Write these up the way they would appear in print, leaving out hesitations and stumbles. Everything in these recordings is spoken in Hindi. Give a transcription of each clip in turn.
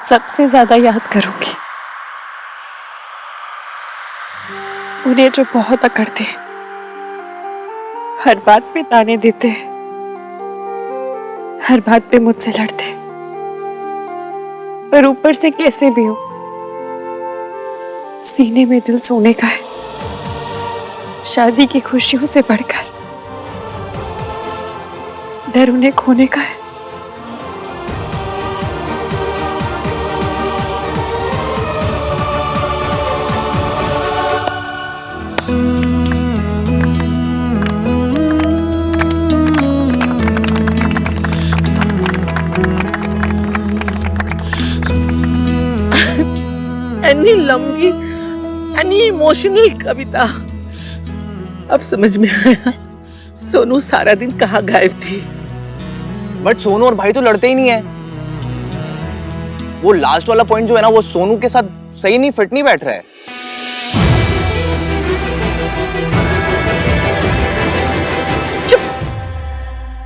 सबसे ज्यादा याद करूंगी उन्हें जो बहुत अकड़ते, हर बात पे ताने देते, हर बात पे मुझसे लड़ते, पर ऊपर से कैसे भी हो सीने में दिल सोने का है। शादी की खुशियों से बढ़कर डर उन्हें खोने का है। एनी लंबी एनी इमोशनल कविता। अब समझ में आया सोनू सारा दिन कहाँ गायब थी। बट सोनू और भाई तो लड़ते ही नहीं है। वो लास्ट वाला पॉइंट जो है ना, वो सोनू के साथ सही नहीं फिट नहीं बैठ रहा है। चुप,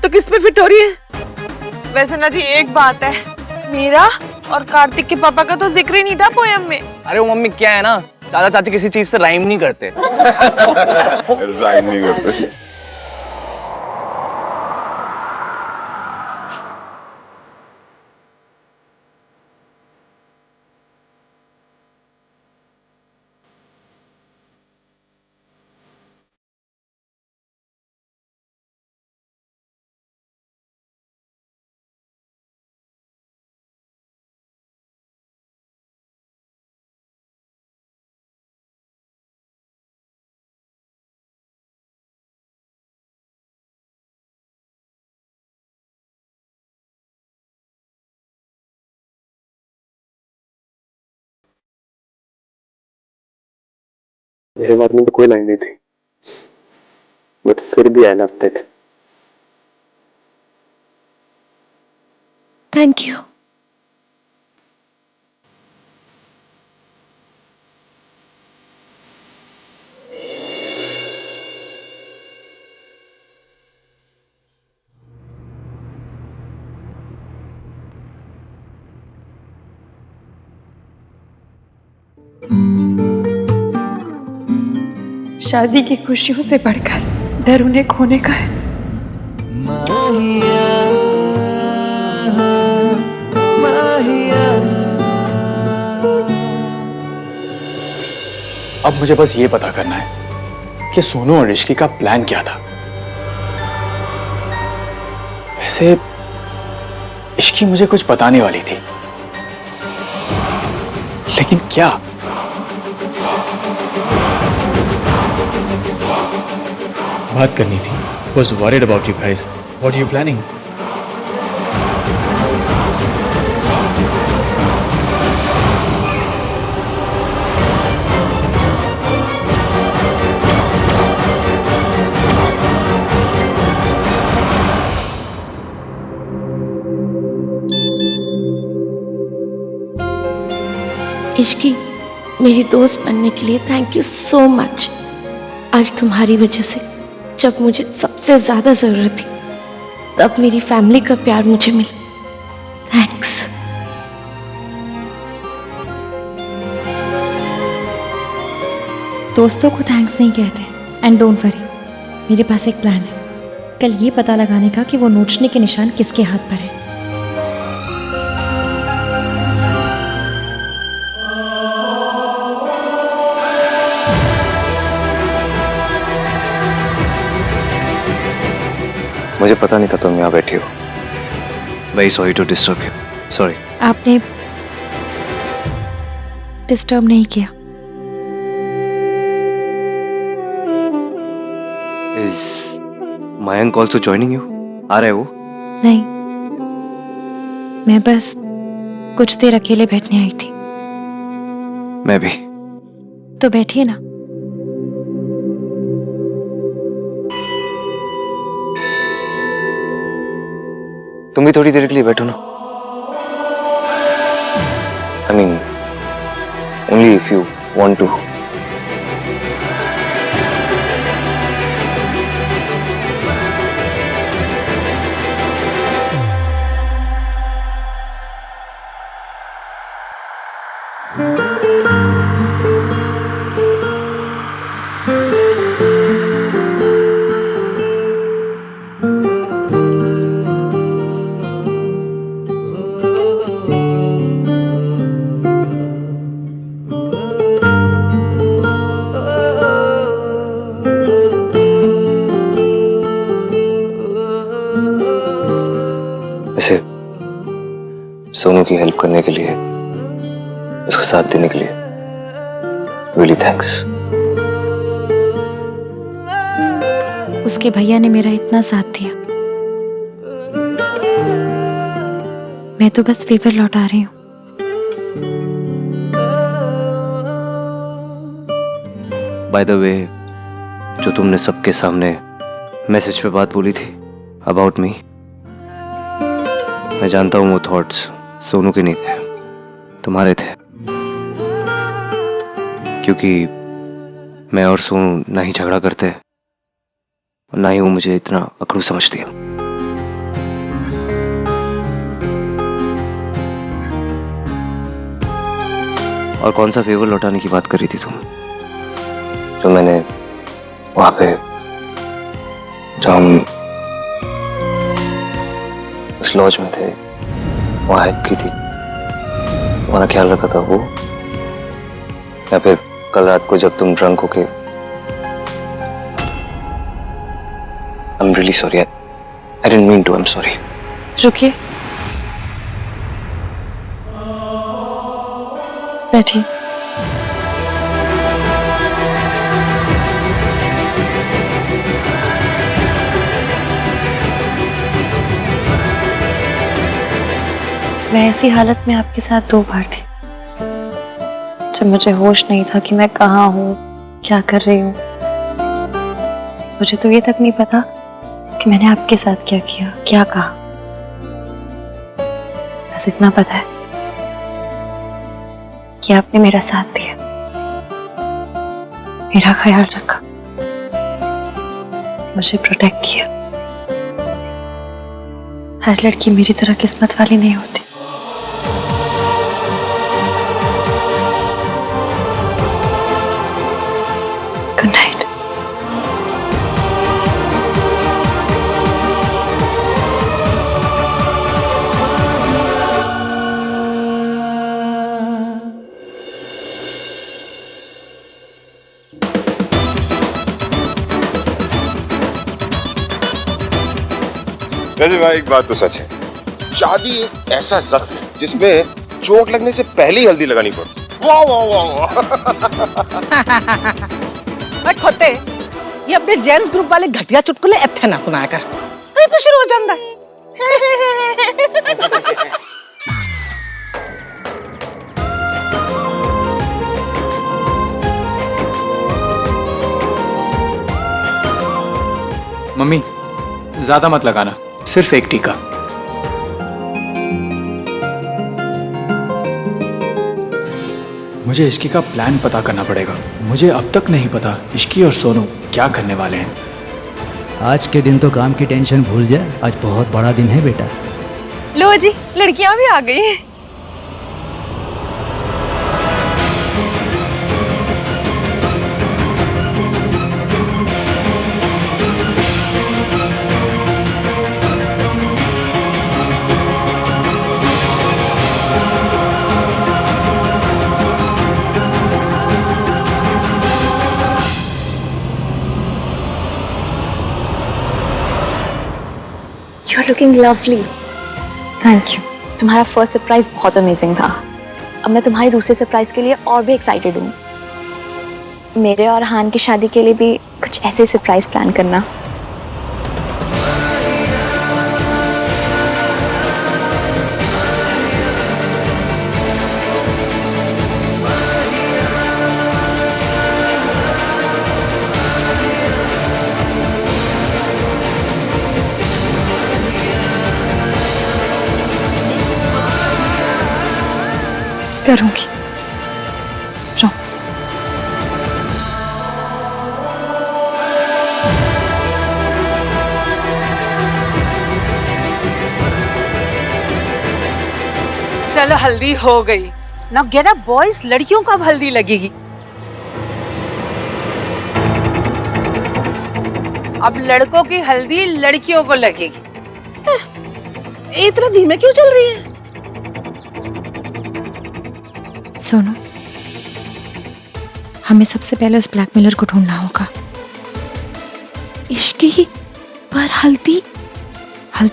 तो किस पे फिट हो रही है? वैसे ना जी एक बात है, मेरा और कार्तिक के पापा का तो जिक्र ही नहीं था पोयम में। अरे वो मम्मी क्या है ना, चाचा चाची किसी चीज से राइम नहीं करते। राइम नहीं करते। मेरे बारे में तो कोई लाइन नहीं थी, बट फिर भी I loved it. Thank you. शादी की खुशियों से बढ़कर डर उन्हें खोने का है। अब मुझे बस ये पता करना है कि सोनू और ऋषि का प्लान क्या था। वैसे इश्की मुझे कुछ बताने वाली थी, लेकिन क्या? बात करनी थी। Was worried about you guys. What are you planning? Ishki, मेरी दोस्त बनने के लिए थैंक यू सो मच। आज तुम्हारी वजह से जब मुझे सबसे ज़्यादा ज़रूरत थी, तब मेरी फैमिली का प्यार मुझे मिला। थैंक्स। दोस्तों को थैंक्स नहीं कहते। एंड डोंट वरी, मेरे पास एक प्लान है। कल ये पता लगाने का कि वो नोचने के निशान किसके हाथ पर है। मुझे पता नहीं था तुम यहाँ बैठी हो। Very sorry to disturb you. Sorry. आपने डिस्टर्ब नहीं किया। Is Mayank also joining you? आ रहा है वो? नहीं, मैं बस कुछ देर अकेले बैठने आई थी। मैं भी। तो बैठिए ना। तुम भी थोड़ी देर के लिए बैठो ना। I mean, only if you want to. सुनने के लिए, उसका साथ देने के लिए रियली थैंक्स। उसके भैया ने मेरा इतना साथ दिया, मैं तो बस फेवर लौटा रही हूँ। बाय द वे, जो तुमने सबके सामने मैसेज पे बात बोली थी अबाउट मी, मैं जानता हूँ वो थॉट्स सोनू के नहीं थे, तुम्हारे थे। क्योंकि मैं और सोनू ना ही झगड़ा करते और ना ही वो मुझे इतना अकड़ू समझती है। और कौन सा फेवर लौटाने की बात कर रही थी तुम, जो मैंने वहां पे, जब हम उस लॉज में थे, वहां हेल्प की थी, तुम्हारा ख्याल रखा था वो, या फिर कल रात को जब तुम ड्रंक होके, I'm really sorry. I didn't mean to. I'm sorry. रुकिए, बैठिए। मैं ऐसी हालत में आपके साथ 2 बार थी, जब मुझे होश नहीं था कि मैं कहाँ हूँ, क्या कर रही हूँ। मुझे तो ये तक नहीं पता कि मैंने आपके साथ क्या किया, क्या कहा। बस इतना पता है कि आपने मेरा साथ दिया, मेरा ख्याल रखा, मुझे प्रोटेक्ट किया। हर लड़की मेरी तरह किस्मत वाली नहीं होती। Good night. वैसे भाई एक बात तो सच है, शादी एक ऐसा जख्म है जिसमें चोट लगने से पहले ही हल्दी लगानी पड़ती। वाह वाह वाह मैं खोते ये अपने जेंट्स ग्रुप वाले घटिया चुटकुले इत्थे ना सुनाया कर, कहीं पे शुरू हो जाता है। मम्मी ज्यादा मत लगाना, सिर्फ एक टीका। मुझे इश्की का प्लान पता करना पड़ेगा। मुझे अब तक नहीं पता इश्की और सोनू क्या करने वाले हैं। आज के दिन तो काम की टेंशन भूल जा, आज बहुत बड़ा दिन है बेटा। लो जी, लड़कियां भी आ गई हैं। You are looking lovely. Thank you. तुम्हारा फर्स्ट सरप्राइज बहुत अमेजिंग था। अब मैं तुम्हारी दूसरे सरप्राइज के लिए और भी एक्साइटेड हूँ। मेरे और हान की शादी के लिए भी कुछ ऐसे सरप्राइज प्लान करना। करूंगी, प्रॉमिस। चलो हल्दी हो गई। नाउ गेट अप बॉयज, लड़कियों को अब हल्दी लगेगी। अब लड़कों की हल्दी लड़कियों को लगेगी। इतना धीमे क्यों चल रही है? सोनू, हमें सबसे पहले उस ब्लैकमेलर को ढूंढना होगा। इश्की पर हल्दी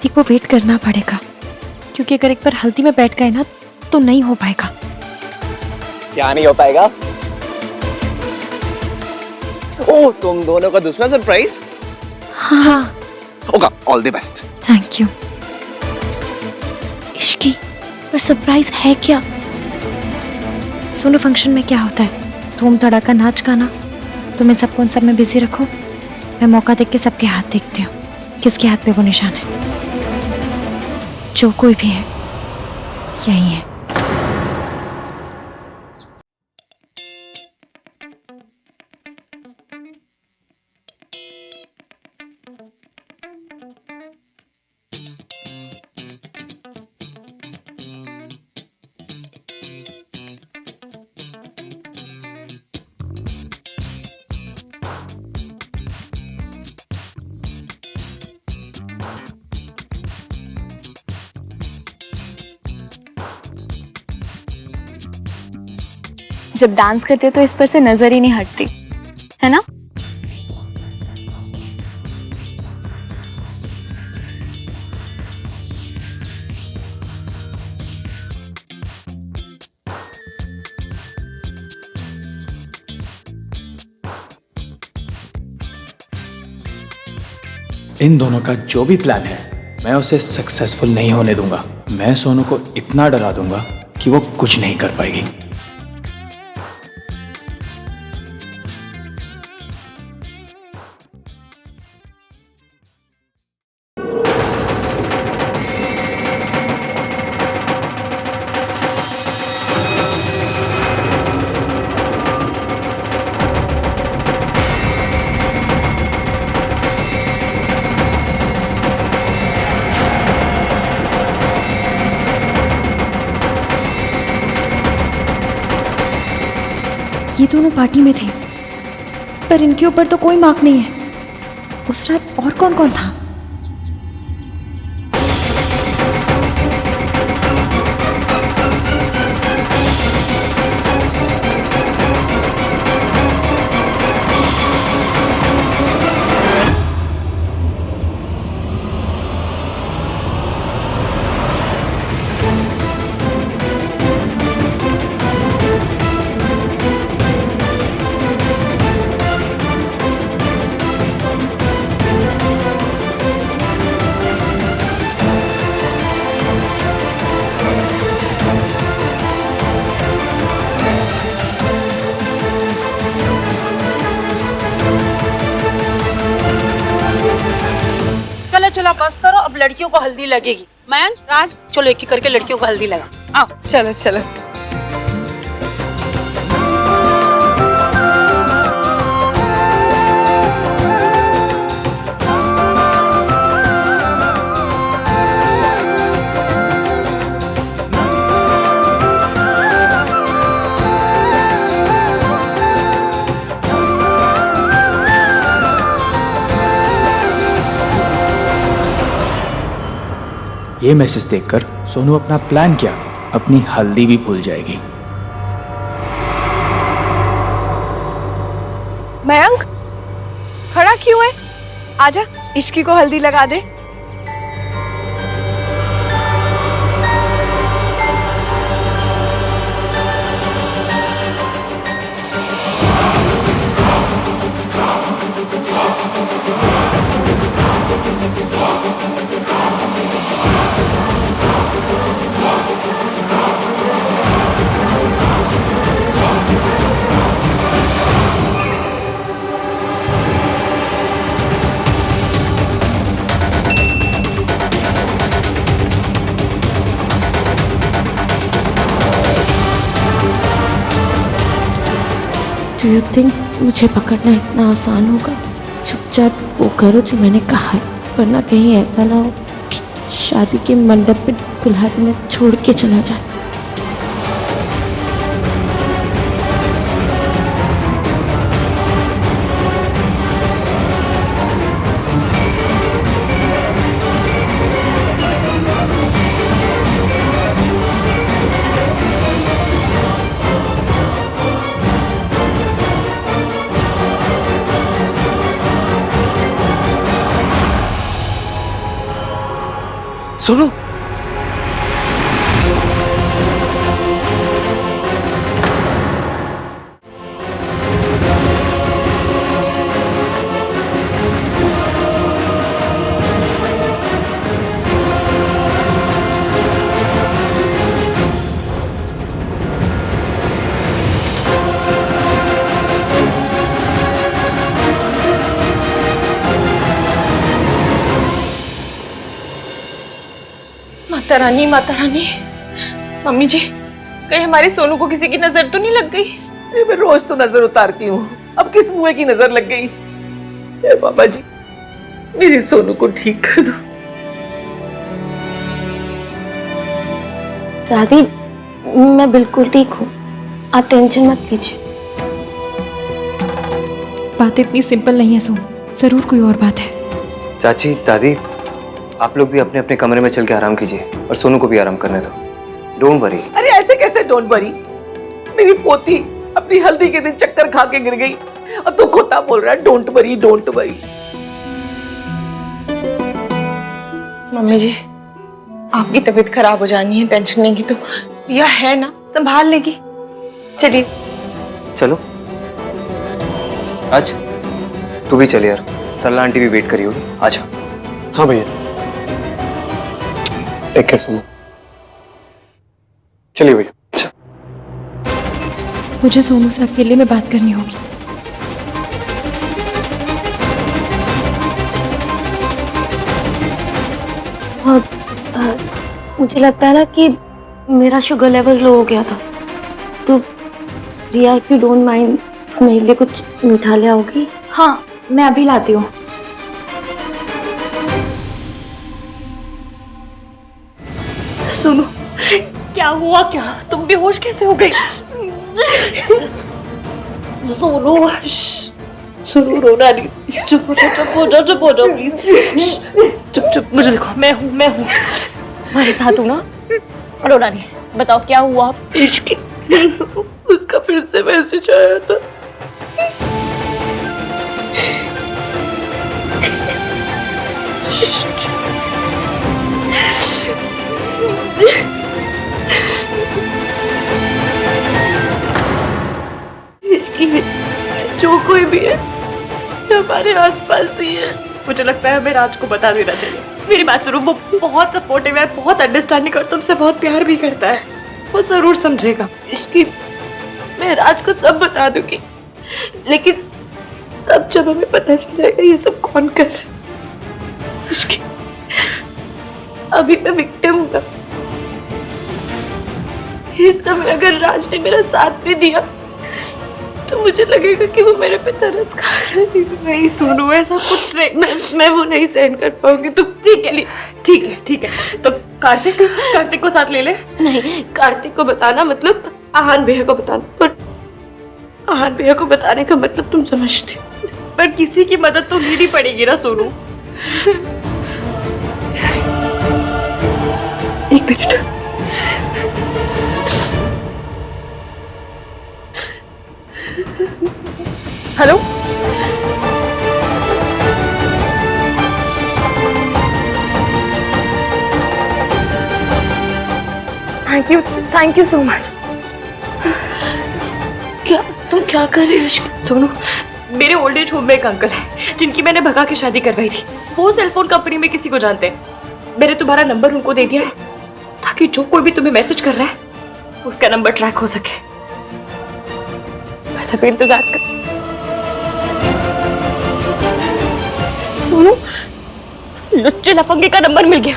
को वेट करना पड़ेगा, क्योंकि अगर एक बार हल्दी में बैठ गए ना तो नहीं हो पाएगा। क्या नहीं हो पाएगा? ओह, तुम दोनों का दूसरा सरप्राइज? हाँ। होगा। All the best. Thank you. Ishki, पर सरप्राइज है क्या? सोनू, फंक्शन में क्या होता है? धूम धड़ाका नाच गाना। तुम इन सबको उन सब में बिजी रखो। मैं मौका देख के सबके हाथ देखती हूँ, किसके हाथ पे वो निशान है। जो कोई भी है, यही है। जब डांस करते हो तो इस पर से नजर ही नहीं हटती, है ना? इन दोनों का जो भी प्लान है, मैं उसे सक्सेसफुल नहीं होने दूंगा। मैं सोनू को इतना डरा दूंगा कि वो कुछ नहीं कर पाएगी। ये दोनों पार्टी में थे, पर इनके ऊपर तो कोई मार्क नहीं है। उस रात और कौन कौन था? चलो बस करो, अब लड़कियों को हल्दी लगेगी। मयंक, राज, चलो एक एक करके लड़कियों को हल्दी लगा। आओ, चलो चलो। ये मैसेज देखकर सोनू अपना प्लान क्या, अपनी हल्दी भी भूल जाएगी। मयंक, खड़ा क्यों है? आजा, इश्की को हल्दी लगा दे। डू यू थिंक मुझे पकड़ना इतना आसान होगा? चुपचाप वो करो जो मैंने कहा है, वरना कहीं ऐसा ना हो कि शादी के मंडप पे दुल्हा तुम्हें छोड़ के चला जाए। सोनू, माता रानी, माता रानी। मम्मी जी, कहीं हमारे सोनू को किसी की नजर तो नहीं लग गई? अरे मैं रोज तो नजर उतारती हूँ, अब किस मुँह की नजर लग गई? ए बाबा जी, मेरे सोनू को ठीक कर दो। दादी, मैं बिल्कुल ठीक हूँ, आप टेंशन मत लीजिए। बात इतनी सिंपल नहीं है सोनू, जरूर कोई और बात है। चाची, दादी, आप लोग भी अपने अपने कमरे में चल के आराम कीजिए और सोनू को भी आराम करने दो। Don't worry. अरे ऐसे कैसे डोंट वरी? मेरी पोती अपनी हल्दी के दिन चक्कर खा के गिर गई और तू खोता बोल रहा है don't worry don't worry. Mummy ji, आपकी तबीयत खराब हो जानी है, टेंशन लेंगी तो रिया है ना, संभाल लेगी। चलिए चलो आज तू भी चल यार, सरला आंटी भी वेट करी होगी। आजा। हाँ भैया, टेक केयर सोनू। चलिए भैया। मुझे सोनू से अकेले में बात करनी होगी। हाँ, मुझे लगता है ना कि मेरा शुगर लेवल लो हो गया था, तो रिया इफ यू डोंट माइंड मेरे लिए कुछ मीठा ले आओगी? हाँ, मैं अभी लाती हूँ। सोनू, क्या हुआ? क्या तुम बेहोश कैसे हो गई? सोनू, सोनू रोना नहीं, चुप हो जाओ, चुप हो जाओ, चुप हो जाओ प्लीज। चुप चुप, मुझे देखो, मैं हूँ तुम्हारे साथ हूँ ना, रोना नहीं। बताओ क्या हुआ? इश्क, उसका फिर से मैसेज आया था। जो कोई भी है हमारे आसपास ही है। मुझे लगता है हमें राज को बता देना चाहिए। मेरी बात सुनो, वो बहुत सपोर्टिव है, बहुत अंडरस्टैंडिंग और तुमसे बहुत प्यार भी करता है, वो जरूर समझेगा। इसकी मैं राज को सब बता दूंगी, लेकिन तब जब हमें पता चल जाएगा ये सब कौन कर रहा है। इसकी अभी मैं विक्टिम हूं ना, इस समय अगर राज ने मेरा साथ भी दिया तो मुझे लगेगा कि वो मेरे पे तरस खा रहा है। नहीं सुनो, ऐसा कुछ नहीं। मैं वो नहीं सहन कर पाऊंगी। तुम ठीक है, ठीक है, ठीक है। तो कार्तिक को साथ ले ले। नहीं, कार्तिक को बताना मतलब आहान भैया को बताना, और आहान भैया को बताने का मतलब तुम समझती हो। पर किसी की मदद तो लेनी पड़ेगी ना सोनू। एक minute, hello, thank you so much. क्या तुम क्या कर रही हो? सोनू, मेरे ओल्ड एज होम में एक अंकल है जिनकी मैंने भगा के शादी करवाई थी। वो सेलफोन कंपनी में किसी को जानते हैं। मैंने तुम्हारा नंबर उनको दे दिया है ताकि जो कोई भी तुम्हें मैसेज कर रहा है उसका नंबर ट्रैक हो सके। बस अभी इंतजार कर। सोनू, उस लुच्चे लफंगे का नंबर मिल गया।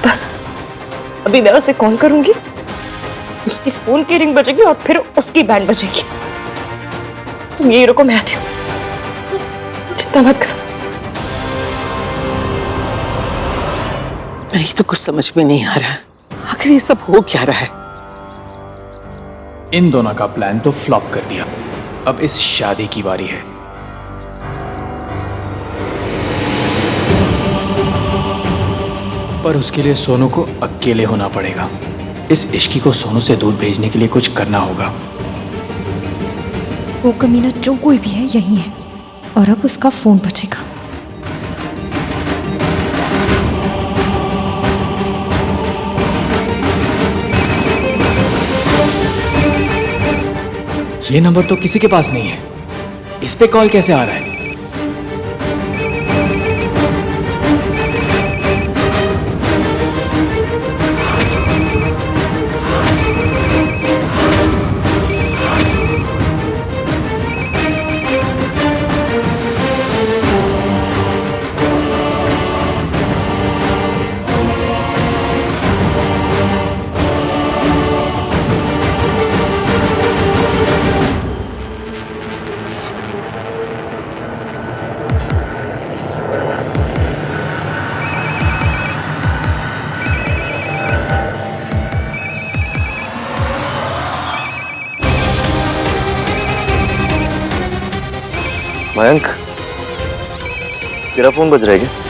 बस अभी मैं उसे कॉल करूंगी, उसकी फोन की रिंग बजेगी और फिर उसकी बैंड बजेगी। तुम यही रुको, मैं आती हूँ, चिंता मत करो। नहीं तो कुछ समझ में नहीं आ रहा, आखिर ये सब हो क्या रहा है? इन दोनों का प्लान तो फ्लॉप कर दिया, अब इस शादी की बारी है। पर उसके लिए सोनू को अकेले होना पड़ेगा। इस इश्की को सोनू से दूर भेजने के लिए कुछ करना होगा। वो कमीना जो कोई भी है यही है, और अब उसका फोन बजेगा। ये नंबर तो किसी के पास नहीं है, इस पे कॉल कैसे आ रहा है? मयंक, तेरा फोन बज रहा है क्या?